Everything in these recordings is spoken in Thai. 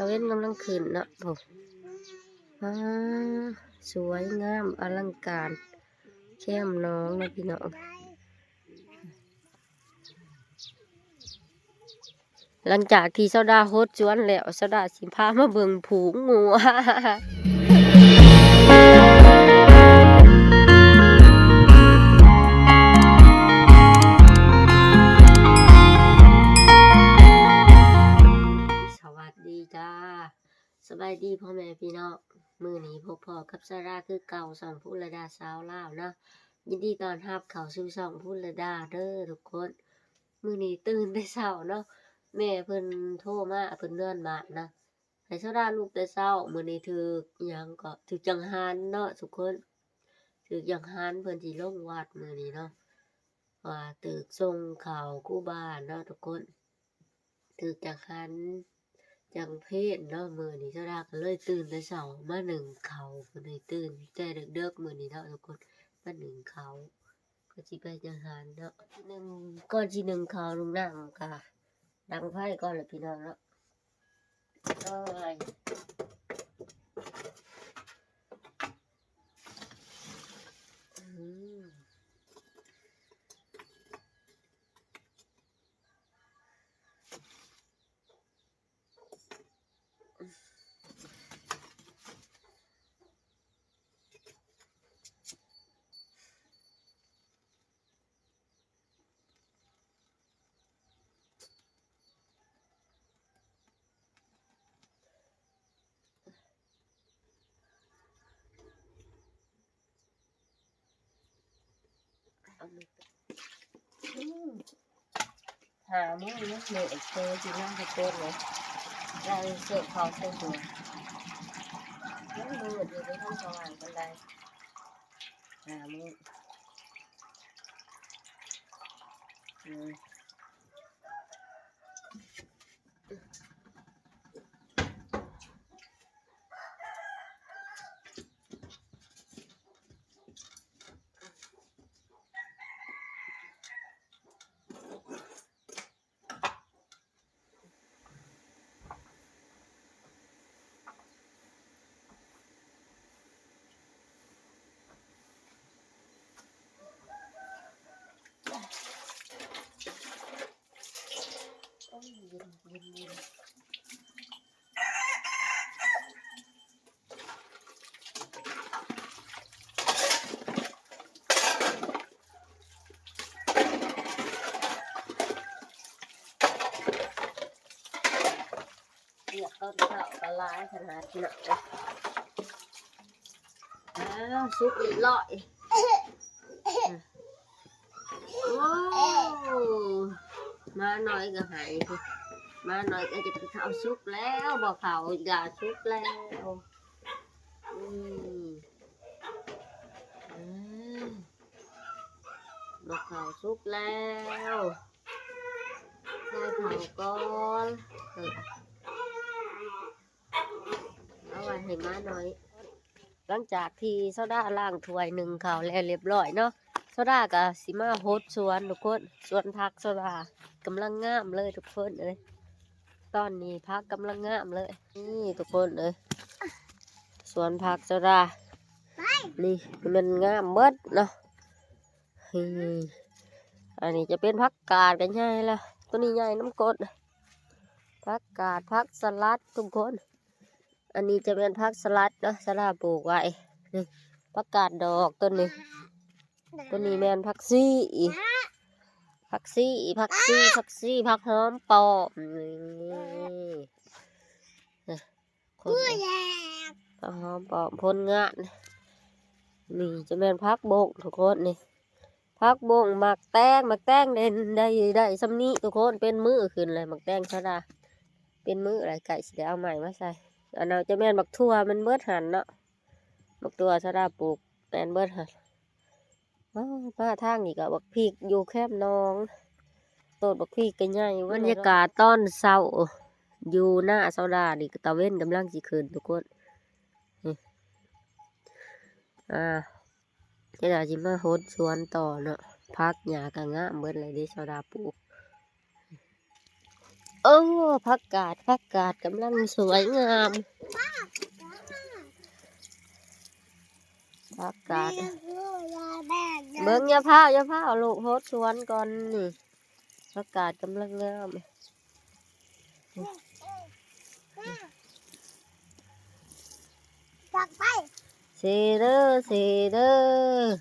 ะเว้นกำลังขึ้นเนาะผมสวยงามอลังการแค่มน้องนะพี่น้องหลังจากที่เซาดาโฮดจวนแล้วเซาดาสิพามาเบิ่งผูงงัวสวัสดีจ้าสบายดีพ่อแม่พี่น้องมื้อนี้พบพ่อกับซาร่าคือเก่าส่องพูดระดาสาวลาวเนาะยินดีต้อนรับเข้าสู่ช่องพูดระดาเด้อทุกคนมื้อนี้ตื่นแต่เช้าเนาะแม่เพิ่นโทรมาเพิ่นเลื่อนมานะให้ซาร่าลูกแต่เช้ามื้อนี้ถึกหยังก็ถึกจังหันเนาะทุกคนถึกจังหันเพิ่นสิลงวัดมื้อนี้เนาะว่าตึกส่งข่าวกูบ้านเนาะทุกคนถึกจังหันจังเพศเนาะมื้อนี้ซาร่าก็เลยตื่นแต่เช้ามานึ่งข้าวเพิ่นให้ตื่นแต่ดึกๆมื้อนี้เนาะทุกคนมานึ่งข้าวก็สิไปจังหันเนาะนึ่งก่อนสินึ่งข้าวลงน้ำก็ดังไฟก่อนแหละพี่น้องเนาะเอ้ยหามื้อนี้เละเทะสินั่งตะโกนเลยเราเสิร์ฟข้าวใส่หัวยังมืดอยู่ในห้องสว่างปานใดหามื้อเย็นเรียกต้นข้าวกระลายขนาดหนักซุปเรียบร้อยว้าวมาหน่อยก็หายมาหน่อยก็จะกินข้าวซุปแล้วบอกข้าวอย่าซุปแล้วบอกข้าวซุปแล้วใส่ข้าวก่อนเอาไว้ให้มาหน่อยหลังจากที่โซดาล้างถ้วยหนึ่งข้าวแล้วเรียบร้อยเนาะโซดากับสิมาโฮดสวนทุกคนสวนผักโซดากำลังงามเลยทุกคนเลยตอนนี้ผักกำลังงามเลยนี่ทุกคนเลยสวนผักโซดานี่มันงามเบิดเนาะอันนี้จะเป็นผักกาดกันใช่แล้วตัวนี้ใหญ่น้ำกรดผักกาดผักสลัดทุกคนอันนี้จะเป็นผักสลัดเนาะสลัดปลูกไว้นี่ผักกาดดอกต้นนี้แมนผักซี่ผักหอมปอมนี่ผักหอมปอมพ่นงานนี่จะแมนผักบงทุกคนนี่ผักบงหมักแตงได้ซ้ำนี้ทุกคนเป็นมือขึ้นเลยหมักแตงชะดาเป็นมืออะไรไก่สิได้เอาใหม่มาใส่อันนั้นจะแม่นบักทั่วมันเบิดหันเนาะบักตัวชะดาปลูกแม่นเบิดหันมาทางนี่ก็บักพริกอยู่แคบน้องต้นบักพริกกันใหญ่บรรยากาศตอนเช้าอยู่หน้าโซดาดิตะเว้นกำลังสิขึ้นทุกคนจะได้จิมาโฮดสวนต่อเนาะพักหญ้ากะงามเบิดเลยดิโซดาปลูก โอ้ผักกาดกำลังสวยงามผักกาดเบิ่งอย่าพาวลูกโฮดสวนก่อนนี่ผักกาดกำลังงามเซเดอร์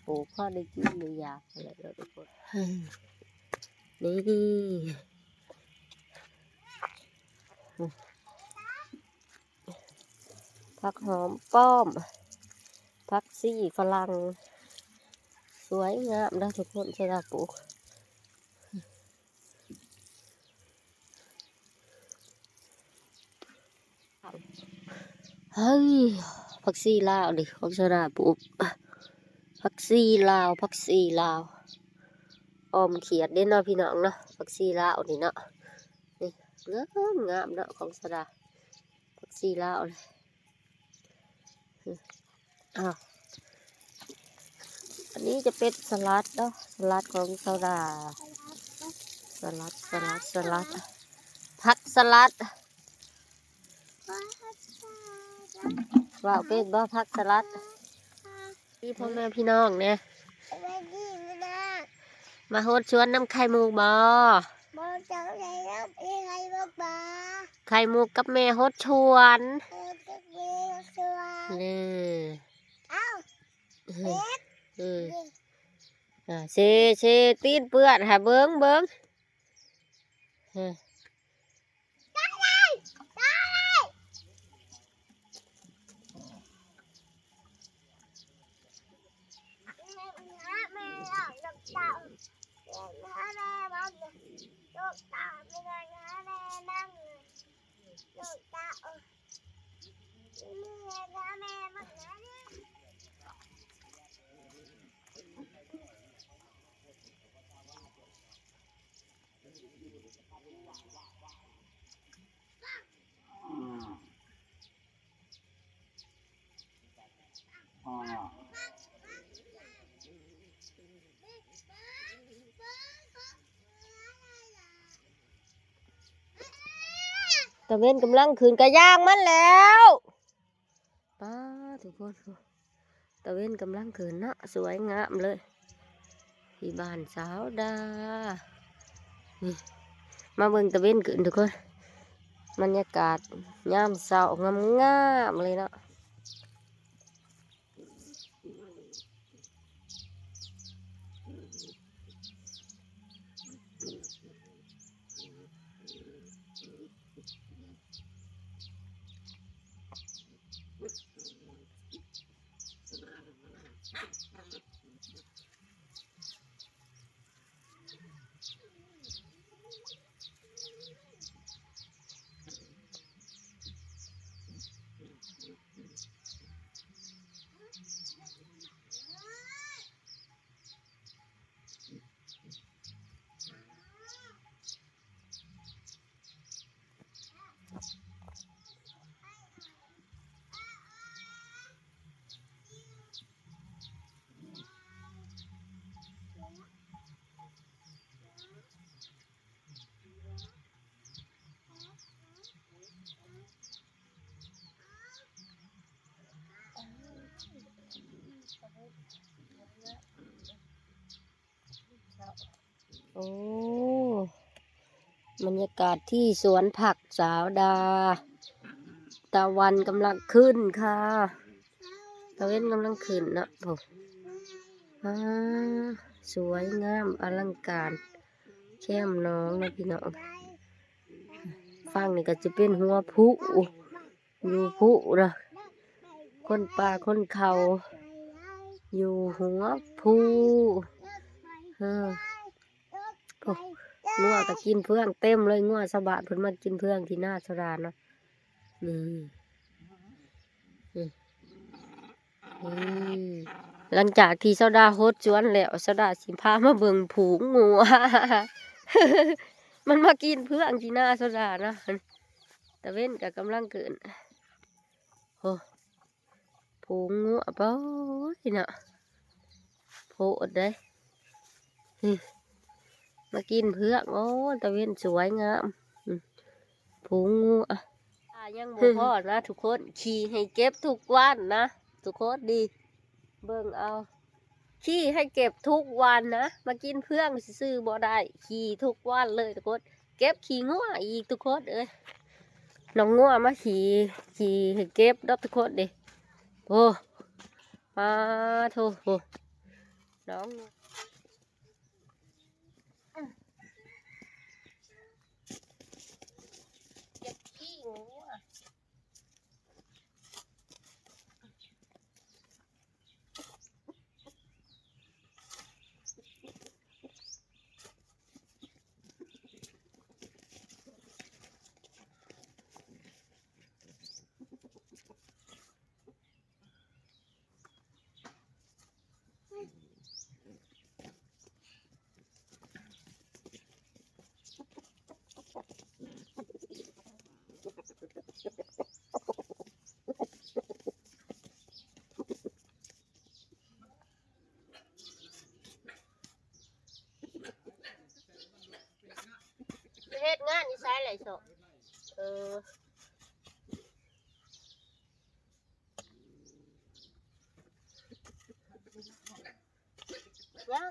โอ้พ่อได้กินหรืออยากอะไรแล้วทุกคนนี่ผักหอมป้อมผักซี่ฝรั่งสวยงามนะทุกคนใช่ไหมปลูกเฮ้ยผักซี่ลาวดิของชาดาปลูกผักซี่ลาวออมเขียดเด้เนาะพี่น้องเนาะผักซี่ลาวนี่เนาะนี่งามเนาะของชาดาผักซี่ลาวเลยอ้าวอันนี้จะเป็นสลัดเนาะสลัดของชาดาสลัดผักสลัดว่าเป็นบ่ผักสลัดพี่พ่อแม่พี่น้องเนี่ยมาโฮดชวนน้ำไข่มุกบ่ไข่มุกกับแม่โฮดชวนนี่เซตีนเปื้อนหาเบิ้งตะเวนกำลังขืนกระย่างมันแล้วป้าทุกคนตะเวนกำลังขืนเนาะสวยงามเลยที่บ้านสาวดานี่มาเบิ่งตะเวนขืนทุกคนบรรยากาศยามเช้างามเลยเนาะโอ้บรรยากาศที่สวนผักสาวดาตะวันกำลังขึ้นค่ะตะเวนกำลังขึ้นเนาะผมสวยงามอลังการแค่มน้องนะพี่น้องฟังนี่ก็จะเป็นหัวผู้อยู่ผู้นะคนป่าคนเขาอยู่หัวผู้งัวก็กินเพื่องเต็มเลยงัวสะบะเพิ่นมากินเพื่องที่หน้าสรานเนาะนี่หลังจากที่เซาดาโฮดจวนแล้วเซาดาสิพามาเบิ่งผูงงัว มันมากินเพื่องที่หน้าเซาดานะตะเว้นก็กำลังเกิดโอ้ผูงงัวเป้ยเนาะผู ดเด้มากินเพือกโอ้ตะเวนสวยงามผูงูอ่ะยังบ่พอนะทุกคนขี่ให้เก็บทุกวันนะทุกคนดีเบิ่งเอาขี่ให้เก็บทุกวันนะมากินเพื่องซื้อบ่ได้ขี่ทุกวันเลยทุกคนเก็บขี่งัวอีกทุกคนเอ้ยน้องงัวมาขี่ให้เก็บดอกทุกคนดิโอ้มาโถน้องเก็บขี้งัวเฮ็ดงานนี่ใช้อะไรโซแล้ว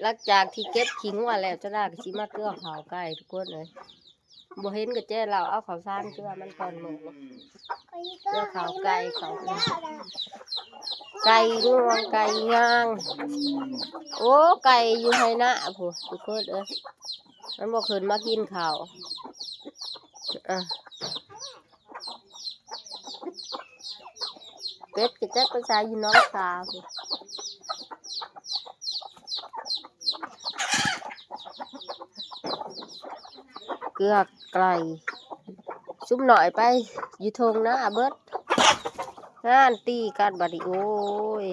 หลังจากที่เก็บขิงมาแล้วจะได้ก็สิมาเกลือข้าวไก่ทุกคนเลยบ่เห็นก็แจ้เราเอาข้าวสารเกลือมันก่อนหมดเกลือข้าวไก่ข้าวไก่งวงไก่ย่างโอ้ไก่อยู่ให้นะผู้ทุกคนเอ้ยมันบ่ขึ้นมากินข้าวเป็ดก็จะไปใส่อยู่น้องสาวเกลือไก่ซุ่มหน่อยไปอยู่ทงนะเบิดงานตีกันบัดนี้โอ้ย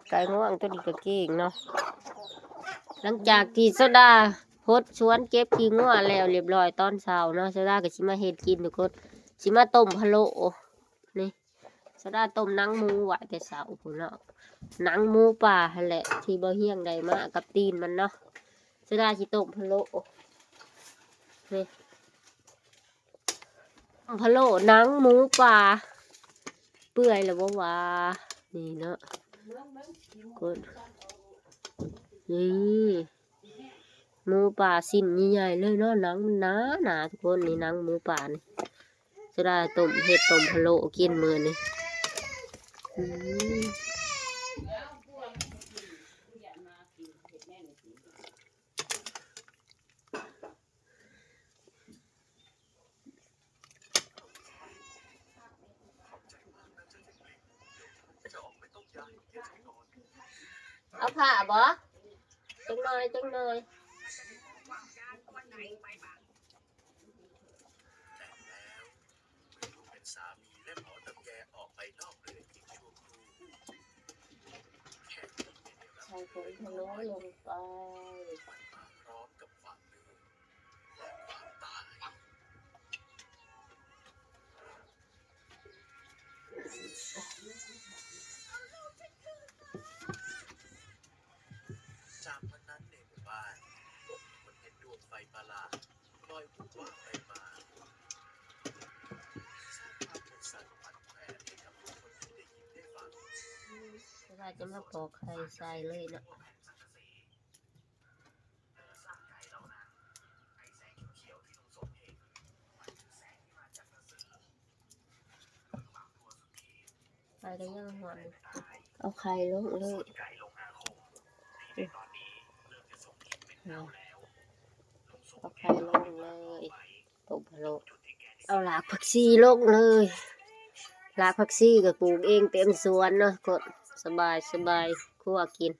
ไก่ง่วงตัวนี้ก็เก่งเนาะหลังจากที่โซดาพดชวนเก็บขี้งัวแล้วเรียบร้อยตอนเช้าเนาะโซดาก็สิมาเฮ็ดกินทุกคนสิมาต้มพะโล้นี่โซดาต้มหนังหมูไว้แต่เช้าพุ่นเนาะหนังหมูป่าหั่นแหละที่บ่เฮี้ยงใดมากับตีนมันเนาะโซดาสิต้มพะโล้นี่พะโล้หนังหมูป่าเปื่อยแล้วบ่ว่านี่เนาะกดนี่หมูป่าสิ้นใหญ่ๆเลยเนาะหนังมันหนาทุกคนนี่หนังหมูป่านี่จะได้ต้มเห็ดต้มพะโล้กินมื้อนี่เอาผ้าบ่จังหน่อยจังหน่อยใส่ผงพะโล้ลงไปจากวันนั้นในหมู่บ้านคนเห็นดวงไฟประหลาดลอยวุ่นวายไปมาสร้างความเป็นสั่นขวัญแขวนให้กับทุกคนที่ได้ยินได้ฟังเราจะมาปอกไข่ใส่เลยนะใส่ได้ยังหวานเอาไข่ลงเลยเอาไข่ลงเลยต้มพะโล้เอาหลากผักชีลงเลยหลากผักชีก็ปลูกเองเต็มสวนเนาะก็สบายคั่วกิน